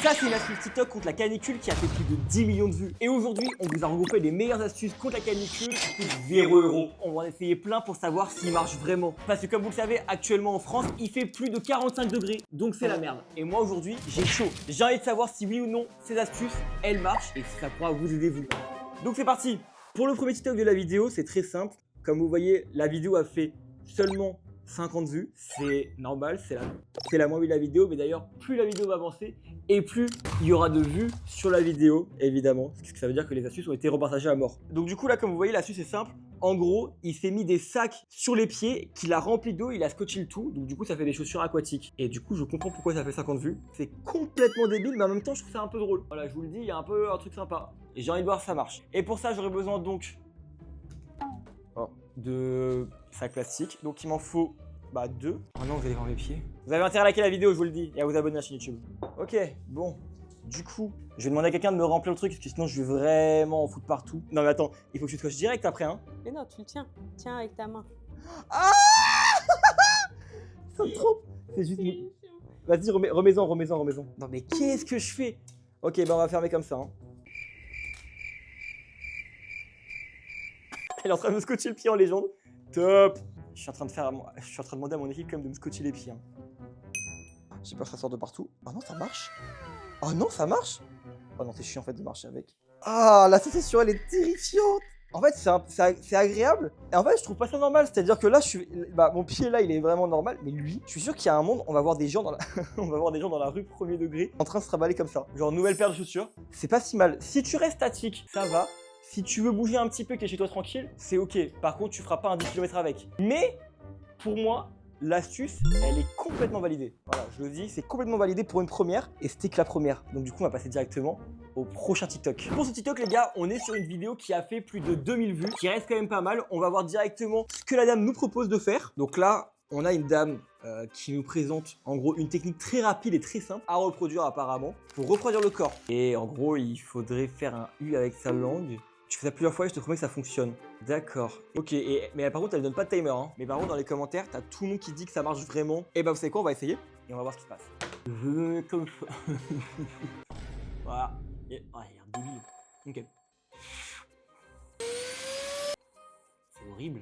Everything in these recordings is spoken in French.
Ça, c'est une astuce TikTok contre la canicule qui a fait plus de 10 millions de vues. Et aujourd'hui, on vous a regroupé les meilleures astuces contre la canicule qui coûtent 0 €. On va en essayer plein pour savoir s'ils marchent vraiment. Parce que comme vous le savez, actuellement en France, il fait plus de 45 degrés. Donc c'est la merde. Et moi aujourd'hui, j'ai chaud. J'ai envie de savoir si oui ou non ces astuces, elles marchent et si ça pourra vous aider vous. Donc c'est parti. Pour le premier TikTok de la vidéo, c'est très simple. Comme vous voyez, la vidéo a fait seulement 50 vues, c'est normal, c'est la moins vue de la vidéo, mais d'ailleurs, plus la vidéo va avancer et plus il y aura de vues sur la vidéo, évidemment, ce que ça veut dire que les astuces ont été repartagées à mort. Donc du coup, là, comme vous voyez, l'astuce est simple. En gros, il s'est mis des sacs sur les pieds, qu'il a rempli d'eau, il a scotché le tout, donc du coup, ça fait des chaussures aquatiques. Et du coup, je comprends pourquoi ça fait 50 vues. C'est complètement débile, mais en même temps, je trouve ça un peu drôle. Voilà, je vous le dis, il y a un peu un truc sympa. Et j'ai envie de voir si ça marche. Et pour ça, j'aurais besoin donc de sacs plastiques. Donc il m'en faut 2. Oh non, vous allez voir mes pieds. Vous avez intérêt à liker la vidéo, je vous le dis, et à vous abonner à la chaîne YouTube. Ok, bon. Du coup, je vais demander à quelqu'un de me remplir le truc, parce que sinon je vais vraiment en foutre partout. Non mais attends, il faut que je scotche direct après, hein. Mais non, tu le tiens. Tiens avec ta main. Ah ça me trompe. C'est juste... Vas-y, remets-en. Non mais qu'est-ce que je fais? Ok, on va fermer comme ça, hein. Elle est en train de me scotcher le pied en légende. Top. Je suis en train de demander à mon équipe quand même de me scotcher les pieds. Hein. J'ai peur que ça sorte de partout. Oh non, ça marche. Oh non, ça marche. Oh non, c'est chiant en fait de marcher avec. Ah, la sensation, elle est terrifiante. En fait, c'est agréable. Et en fait, je trouve pas ça normal. C'est-à-dire que là, mon pied là, il est vraiment normal. Mais lui, je suis sûr qu'il y a un monde, on va voir des gens dans la, on va voir des gens dans la rue premier degré en train de se raballer comme ça. Genre nouvelle paire de chaussures. C'est pas si mal. Si tu restes statique, ça va. Si tu veux bouger un petit peu, que tu es chez toi tranquille, c'est ok. Par contre, tu feras pas un 10 km avec. Mais pour moi, l'astuce, elle est complètement validée. Voilà, je le dis, c'est complètement validé pour une première et c'était que la première. Donc du coup, on va passer directement au prochain TikTok. Pour ce TikTok, les gars, on est sur une vidéo qui a fait plus de 2000 vues, qui reste quand même pas mal. On va voir directement ce que la dame nous propose de faire. Donc là, on a une dame qui nous présente en gros une technique très rapide et très simple à reproduire apparemment pour refroidir le corps. Et en gros, il faudrait faire un U avec sa langue. Tu fais ça plusieurs fois et je te promets que ça fonctionne. D'accord. Ok, mais par contre, elle donne pas de timer. Hein. Mais par contre, dans les commentaires, t'as tout le monde qui dit que ça marche vraiment. Et bah, vous savez quoi, on va essayer et on va voir ce qui se passe. Je mets comme ça. Voilà. Et... Ah, il y a un débile. Ok. C'est horrible.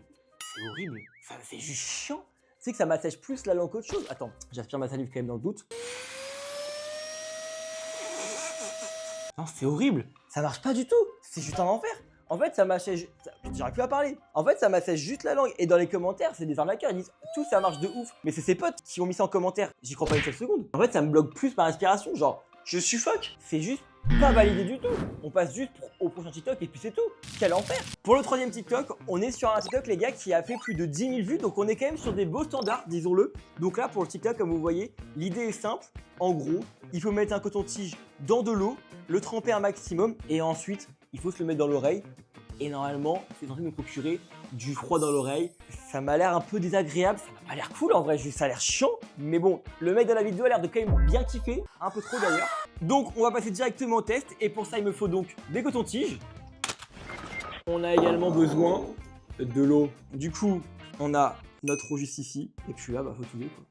C'est horrible. C'est juste chiant. Tu sais que ça m'assèche plus la langue qu'autre chose. Attends, j'aspire ma salive quand même dans le doute. Non, c'est horrible. Ça marche pas du tout. C'est juste un enfer. En fait, ça m'assèche. J'arrive plus à parler. En fait, ça m'assèche juste la langue. Et dans les commentaires, c'est des arnaqueurs. Ils disent tout ça marche de ouf. Mais c'est ses potes qui ont mis ça en commentaire. J'y crois pas une seule seconde. En fait, ça me bloque plus ma respiration. Genre, je suffoque. C'est juste pas validé du tout. On passe juste au prochain TikTok et puis c'est tout. Quel enfer. Pour le troisième TikTok, on est sur un TikTok, les gars, qui a fait plus de 10 000 vues. Donc, on est quand même sur des beaux standards, disons-le. Donc là, pour le TikTok, comme vous voyez, l'idée est simple. En gros, il faut mettre un coton-tige dans de l'eau, le tremper un maximum et ensuite, il faut se le mettre dans l'oreille. Et normalement, c'est censé nous procurer du froid dans l'oreille. Ça m'a l'air un peu désagréable, ça m'a pas l'air cool en vrai, ça a l'air chiant. Mais bon, le mec de la vidéo a l'air de quand même bien kiffer, un peu trop d'ailleurs. Donc on va passer directement au test et pour ça il me faut donc des cotons-tiges. On a également besoin de l'eau. Du coup, on a notre eau juste ici. Et puis là, faut tout quoi.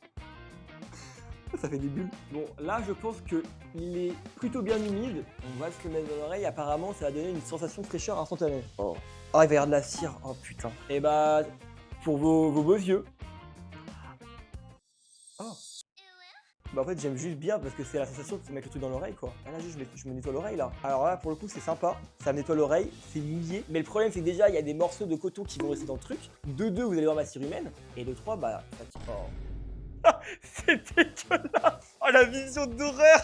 Ça fait des bulles. Bon, là, je pense qu'il est plutôt bien humide. On va se le mettre dans l'oreille. Apparemment, ça va donner une sensation de fraîcheur instantanée. Oh, il va y avoir de la cire. Oh, putain. Et bah, pour vos beaux yeux. Oh. Bah, en fait, j'aime juste bien parce que c'est la sensation de se mettre le truc dans l'oreille, quoi. Là, juste, je me nettoie l'oreille, là. Alors là, pour le coup, c'est sympa. Ça me nettoie l'oreille. C'est mouillé. Mais le problème, c'est que déjà, il y a des morceaux de coton qui vont rester dans le truc. De 2, vous allez voir ma cire humaine. Et de 3, bah, ça tire. Oh. C'est dégueulasse. Oh, la vision d'horreur.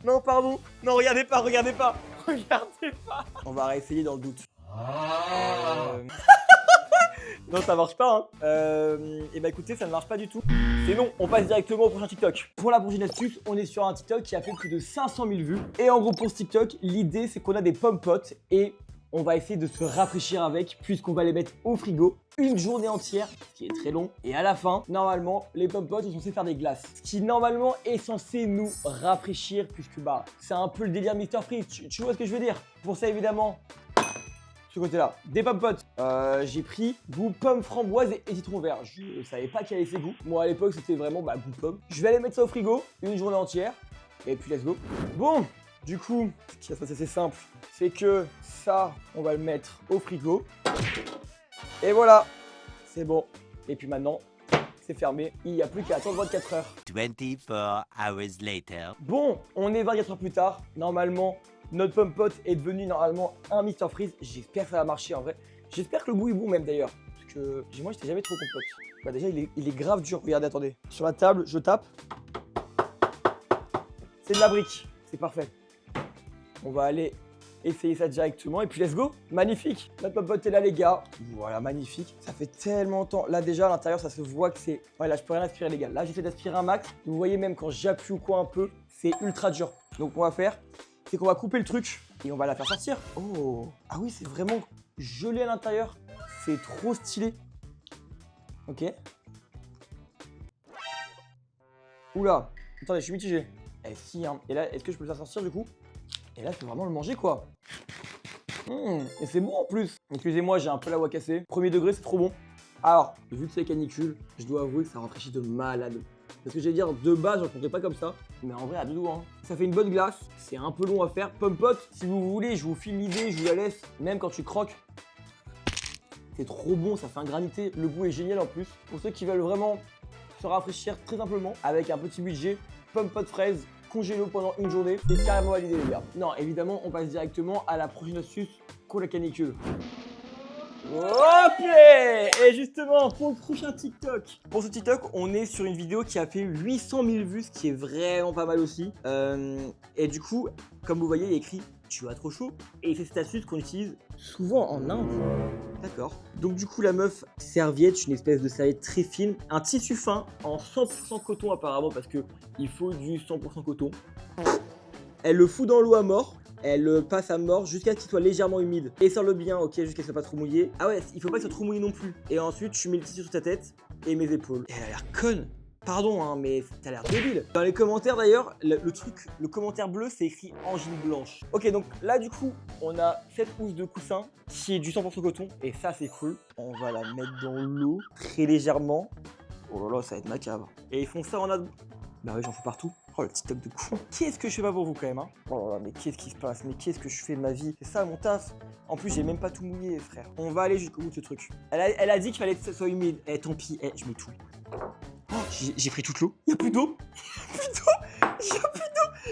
Non, pardon. Non, regardez pas. Regardez pas. On va réessayer dans le doute. Non, ça marche pas. Hein. Et bah écoutez, ça ne marche pas du tout. C'est non, on passe directement au prochain TikTok. Pour la prochaine astuce, on est sur un TikTok qui a fait plus de 500 000 vues. Et en gros, pour ce TikTok, l'idée, c'est qu'on a des pommes potes et on va essayer de se rafraîchir avec puisqu'on va les mettre au frigo une journée entière, ce qui est très long. Et à la fin, normalement, les pommes potes sont censés faire des glaces. Ce qui normalement est censé nous rafraîchir puisque bah c'est un peu le délire Mr Freeze. Tu vois ce que je veux dire? Pour ça évidemment, ce côté-là, des pommes potes. J'ai pris goût pomme framboise et citron vert. Je savais pas quel avait ces goûts. Moi à l'époque c'était vraiment goût pomme. Je vais aller mettre ça au frigo une journée entière. Et puis let's go. Bon, du coup, ce qui va se passer c'est simple. C'est que ça, on va le mettre au frigo. Et voilà, c'est bon. Et puis maintenant, c'est fermé. Il n'y a plus qu'à attendre 24 heures. 24 hours later. Bon, on est 24 heures plus tard. Normalement, notre pomme pot est devenu normalement un Mr Freeze. J'espère que ça va marcher en vrai. J'espère que le goût est bon même d'ailleurs. Parce que moi, j'étais jamais trop compote. Bah déjà, il est grave dur. Regardez, attendez. Sur la table, je tape. C'est de la brique. C'est parfait. On va aller essayer ça directement. Et puis, let's go. Magnifique. Notre pomme pot est là, les gars. Voilà, magnifique. Ça fait tellement longtemps. Là, déjà, à l'intérieur, ça se voit que c'est... Ouais, là, je peux rien aspirer, les gars. Là, j'essaie d'aspirer un max. Vous voyez, même quand j'appuie ou quoi un peu, c'est ultra dur. Donc, on va faire, c'est qu'on va couper le truc et on va la faire sortir. Oh. Ah oui, c'est vraiment gelé à l'intérieur. C'est trop stylé. Ok. Oula. Attendez, je suis mitigé. Eh si, hein. Et là, est-ce que je peux le faire sortir du coup? Et là, je peux vraiment le manger, quoi. Et c'est bon en plus. Excusez-moi, j'ai un peu la voix cassée. Premier degré, c'est trop bon. Alors, vu que c'est canicule, je dois avouer que ça rafraîchit de malade. Parce que j'allais dire, de base, je ne comptais pas comme ça. Mais en vrai, à deux doigts. Hein. Ça fait une bonne glace. C'est un peu long à faire. Pomme pot, si vous voulez, je vous file l'idée, je vous la laisse. Même quand tu croques. C'est trop bon, ça fait un granité. Le goût est génial en plus. Pour ceux qui veulent vraiment se rafraîchir très simplement, avec un petit budget, pomme pot fraise, congélo pendant une journée, c'est carrément validé les gars. Non, évidemment, on passe directement à la prochaine astuce, pour la canicule. Ok. Et justement, pour le prochain TikTok. Pour ce TikTok, on est sur une vidéo qui a fait 800 000 vues, ce qui est vraiment pas mal aussi. Et du coup, comme vous voyez, il y a écrit « Tu as trop chaud ». Et c'est cette astuce qu'on utilise souvent en Inde. D'accord. Donc du coup, la meuf, serviette, une espèce de serviette très fine, un tissu fin en 100% coton apparemment, parce que il faut du 100% coton. Elle le fout dans l'eau à mort. Elle le passe à mort jusqu'à ce qu'il soit légèrement humide. Essore-le bien, ok, jusqu'à ce qu'il soit pas trop mouillé. Ah ouais, il faut pas qu'il soit trop mouillé non plus. Et ensuite, je mets le tissu sur ta tête et mes épaules. Et elle a l'air conne. Pardon, hein, mais t'as l'air débile. Dans les commentaires d'ailleurs, le commentaire bleu, c'est écrit Angine Blanche. Ok, donc là du coup, on a cette housse de coussin qui est du 100% coton. Et ça, c'est cool. On va la mettre dans l'eau très légèrement. Oh là là, ça va être macabre. Et ils font ça en ad... Bah oui, j'en fous partout. Oh, le TikTok de con. Qu'est-ce que je fais pas pour vous quand même, hein? Oh là là, mais qu'est-ce qui se passe? Mais qu'est-ce que je fais de ma vie? C'est ça mon taf. En plus, j'ai même pas tout mouillé, frère. On va aller jusqu'au bout de ce truc. Elle a dit qu'il fallait que ça soit humide. Eh, tant pis. Eh, je mets tout. Oh, j'ai pris toute l'eau. Y'a plus d'eau.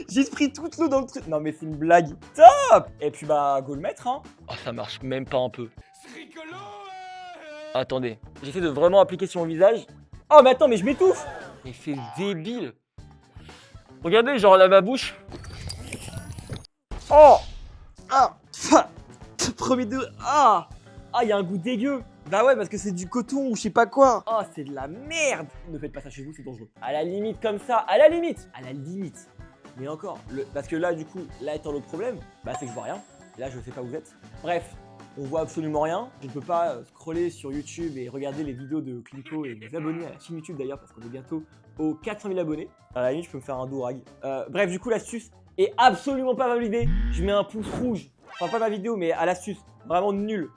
J'ai pris toute l'eau dans le truc. Non, mais c'est une blague. Top! Et puis, bah, go le mettre, hein. Oh, ça marche même pas un peu. C'est rigolo. Attendez. J'essaie de vraiment appliquer sur mon visage. Oh, mais attends, mais je m'étouffe. Mais c'est débile. Regardez, genre là ma bouche. Oh. Ah. Premier degré. Ah. Ah, il y a un goût dégueu. Bah ouais, parce que c'est du coton ou je sais pas quoi. Oh, c'est de la merde. Ne faites pas ça chez vous, c'est dangereux. À la limite comme ça, à la limite. Mais encore, parce que là, du coup, là étant le problème, bah c'est que je vois rien. Là, je sais pas où vous êtes. Bref, on voit absolument rien. Je ne peux pas scroller sur YouTube et regarder les vidéos de Clico et vous abonner à la chaîne YouTube d'ailleurs, parce qu'on est bientôt aux 400 000 abonnés. À la limite, je peux me faire un dorag. Bref, du coup, l'astuce est absolument pas validée. Je mets un pouce rouge. Enfin, pas ma vidéo, mais à l'astuce. Vraiment nul.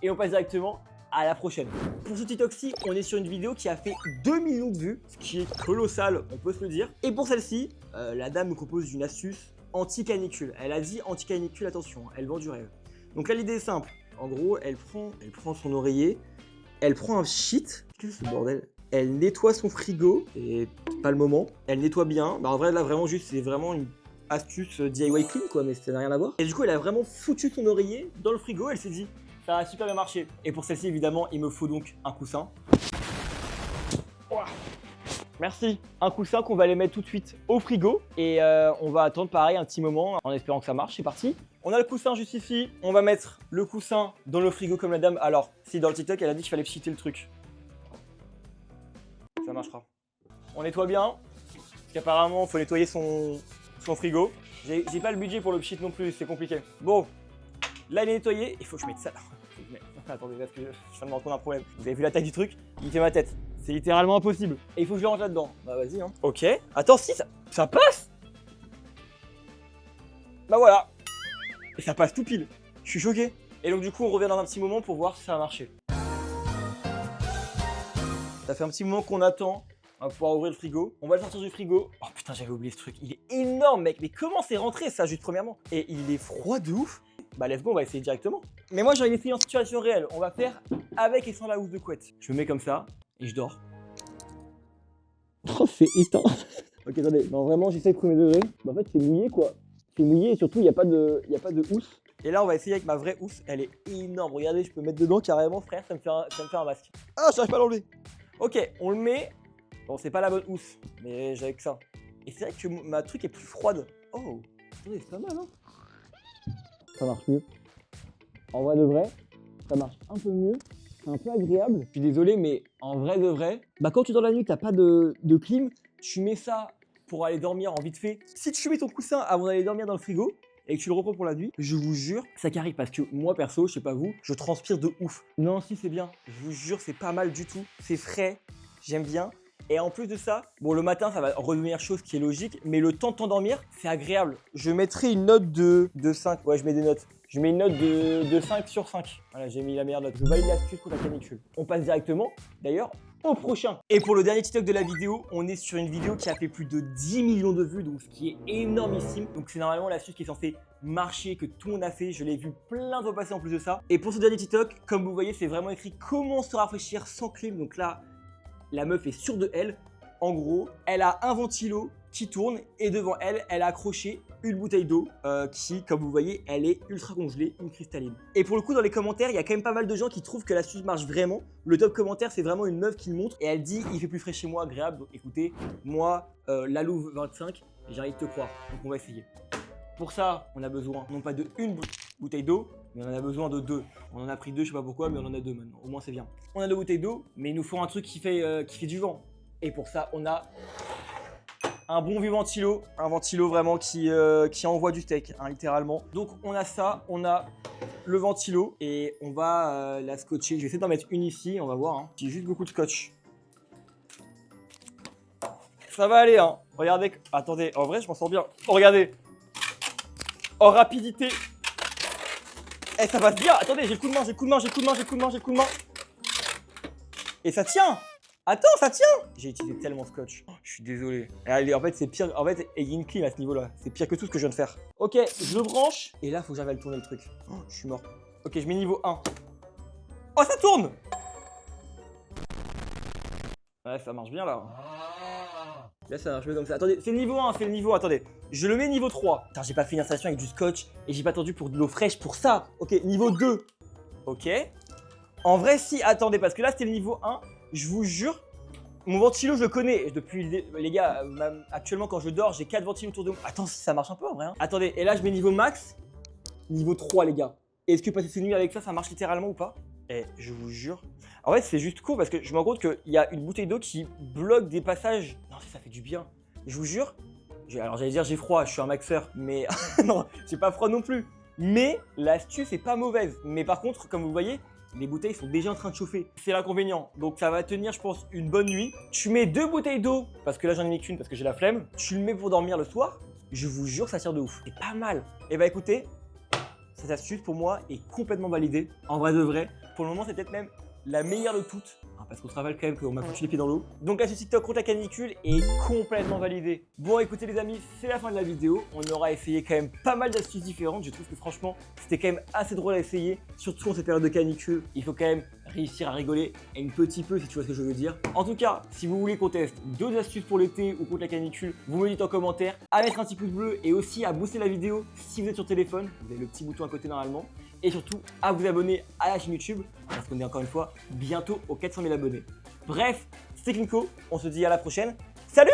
Et on passe directement à la prochaine. Pour ce TikTok-ci, on est sur une vidéo qui a fait 2 millions de vues, ce qui est colossal, on peut se le dire. Et pour celle-ci, la dame nous propose une astuce anti-canicule. Elle a dit anti-canicule, attention, elle vend du rêve. Donc là, l'idée est simple. En gros, elle prend son oreiller, elle prend un shit. Qu'est-ce que c'est ce bordel? Elle nettoie son frigo, et pas le moment. Elle nettoie bien. Bah en vrai, là, vraiment, juste, c'est vraiment une astuce DIY clean, quoi, mais ça n'a rien à voir. Et du coup, elle a vraiment foutu son oreiller dans le frigo. Elle s'est dit, ça a super bien marché. Et pour celle-ci, évidemment, il me faut donc un coussin. Ouah. Merci. Un coussin qu'on va aller mettre tout de suite au frigo. Et on va attendre pareil un petit moment en espérant que ça marche. C'est parti. On a le coussin juste ici. On va mettre le coussin dans le frigo comme la dame. Alors, si dans le TikTok, elle a dit qu'il fallait cheater le truc. Ça marchera. On nettoie bien. Parce qu'apparemment, il faut nettoyer son frigo. J'ai pas le budget pour le pchit non plus. C'est compliqué. Bon. Là, il est nettoyé. Il faut que je mette ça. Attendez, parce que je viens de me rendre compte d'un problème. Vous avez vu la taille du truc? Il fait ma tête. C'est littéralement impossible. Et il faut que je le range là-dedans. Bah vas-y, hein. Ok. Attends, si, ça passe. Bah voilà. Et ça passe tout pile. Je suis choqué. Et donc du coup, on revient dans un petit moment pour voir si ça a marché. Ça fait un petit moment qu'on attend. On va pouvoir ouvrir le frigo. On va le sortir du frigo. Oh putain. Putain, j'avais oublié ce truc. Il est énorme, mec. Mais comment c'est rentré ça, juste premièrement? Et il est froid de ouf. Bah, let's go, on va essayer directement. Mais moi, j'ai envie d'essayer en situation réelle. On va faire avec et sans la housse de couette. Je me mets comme ça et je dors. Oh, c'est éteint. Ok, attendez. Non, vraiment, j'essaie de premier degré. Bah, en fait, c'est mouillé, quoi. C'est mouillé et surtout, il n'y a pas de housse. Et là, on va essayer avec ma vraie housse. Elle est énorme. Regardez, je peux mettre dedans carrément, frère. Ça me fait un masque. Ah, j'arrive pas à l'enlever. Ok, on le met. Bon, c'est pas la bonne housse, mais j'ai que ça. Et c'est vrai que ma truc est plus froide. Oh, attendez, c'est pas mal, hein. Ça marche mieux. En vrai de vrai, ça marche un peu mieux. C'est un peu agréable. Je suis désolé, mais en vrai de vrai, bah quand tu dors la nuit, t'as pas de clim, tu mets ça pour aller dormir en vite fait. Si tu mets ton coussin avant d'aller dormir dans le frigo et que tu le reprends pour la nuit, je vous jure, ça carry parce que moi perso, je sais pas vous, je transpire de ouf. Non, si c'est bien. Je vous jure, c'est pas mal du tout. C'est frais, j'aime bien. Et en plus de ça, bon le matin ça va redevenir chose qui est logique, mais le temps de t'endormir, c'est agréable. Je mettrai une note de 5, ouais je mets des notes. Je mets une note de 5 sur 5. Voilà, j'ai mis la meilleure note. Je valide l'astuce pour la canicule. On passe directement, d'ailleurs, au prochain. Et pour le dernier TikTok de la vidéo, on est sur une vidéo qui a fait plus de 10 millions de vues, donc ce qui est énormissime. Donc c'est normalement l'astuce qui est censée marcher, que tout le monde a fait. Je l'ai vu plein de fois passer en plus de ça. Et pour ce dernier TikTok, comme vous voyez, c'est vraiment écrit comment se rafraîchir sans clim. Donc là, la meuf est sûre de elle. En gros, elle a un ventilo qui tourne et devant elle, elle a accroché une bouteille d'eau qui, comme vous voyez, elle est ultra congelée, une cristalline. Et pour le coup, dans les commentaires, il y a quand même pas mal de gens qui trouvent que l'astuce marche vraiment. Le top commentaire, c'est vraiment une meuf qui le montre et elle dit « il fait plus frais chez moi, agréable ». Donc écoutez, moi, la Louve 25, j'arrive de te croire. Donc on va essayer. Pour ça, on a besoin non pas de une bouteille d'eau, mais on en a besoin de 2. On en a pris 2, je sais pas pourquoi, mais on en a 2 maintenant. Au moins, c'est bien. On a 2 bouteilles d'eau, mais il nous faut un truc qui fait du vent. Et pour ça, on a un bon vieux ventilo. Un ventilo vraiment qui envoie du steak, hein, littéralement. Donc, on a ça, on a le ventilo et on va la scotcher. Je vais essayer d'en mettre une ici, on va voir. Hein. J'ai juste beaucoup de scotch. Ça va aller, hein. Regardez. Attendez, en vrai, je m'en sors bien. Oh, regardez. En rapidité. Eh, ça va se dire. Attendez, j'ai le coup de main, j'ai le coup de main, j'ai le coup de main, j'ai le coup de main, j'ai le coup de main. Et ça tient. Attends, ça tient. J'ai utilisé tellement de scotch. Oh, je suis désolé. Allez, en fait, c'est pire. En fait, il y a une clim à ce niveau-là. C'est pire que tout ce que je viens de faire. Ok, je le branche. Et là, faut que j'arrive à le tourner le truc. Oh, je suis mort. Ok, je mets niveau 1. Oh, ça tourne. Ouais, ça marche bien là. Là, ça marche mieux comme ça. Attendez, c'est le niveau 1, c'est le niveau 1. Attendez, je le mets niveau 3. Putain, j'ai pas fait une installation avec du scotch et j'ai pas attendu pour de l'eau fraîche pour ça. Ok, niveau 2. Ok. En vrai, si, attendez, parce que là, c'était le niveau 1. Je vous jure, mon ventilo, je le connais. Depuis, les gars, même actuellement, quand je dors, j'ai 4 ventilos autour de moi. Attends, ça marche un peu en vrai. Hein. Attendez, et là, je mets niveau max. Niveau 3, les gars. Est-ce que passer cette nuit avec ça, ça marche littéralement ou pas? Et je vous jure. En fait, c'est juste cool parce que je me rends compte qu'il y a une bouteille d'eau qui bloque des passages. Non, ça fait du bien. Je vous jure. Alors, j'allais dire j'ai froid, je suis un maxeur, mais non, j'ai pas froid non plus. Mais l'astuce est pas mauvaise. Mais par contre, comme vous voyez, les bouteilles sont déjà en train de chauffer. C'est l'inconvénient. Donc, ça va tenir, je pense, une bonne nuit. Tu mets 2 bouteilles d'eau parce que là, j'en ai mis qu'une parce que j'ai la flemme. Tu le mets pour dormir le soir. Je vous jure, ça tire de ouf. C'est pas mal. Et bah, écoutez. Cette astuce pour moi est complètement validée, en vrai de vrai. Pour le moment, c'est peut-être même la meilleure de toutes, hein, parce qu'on se rappelle quand même qu'on m'a foutu les pieds dans l'eau. Donc l'astuce TikTok contre la canicule est complètement validée. Bon, écoutez les amis, c'est la fin de la vidéo. On aura essayé quand même pas mal d'astuces différentes. Je trouve que franchement, c'était quand même assez drôle à essayer, surtout en cette période de canicule. Il faut quand même réussir à rigoler un petit peu, si tu vois ce que je veux dire. En tout cas, si vous voulez qu'on teste d'autres astuces pour l'été ou contre la canicule, vous me dites en commentaire, à mettre un petit pouce bleu et aussi à booster la vidéo si vous êtes sur téléphone. Vous avez le petit bouton à côté normalement. Et surtout, à vous abonner à la chaîne YouTube, parce qu'on est encore une fois bientôt aux 400 000 abonnés. Bref, c'était Klinko, on se dit à la prochaine. Salut!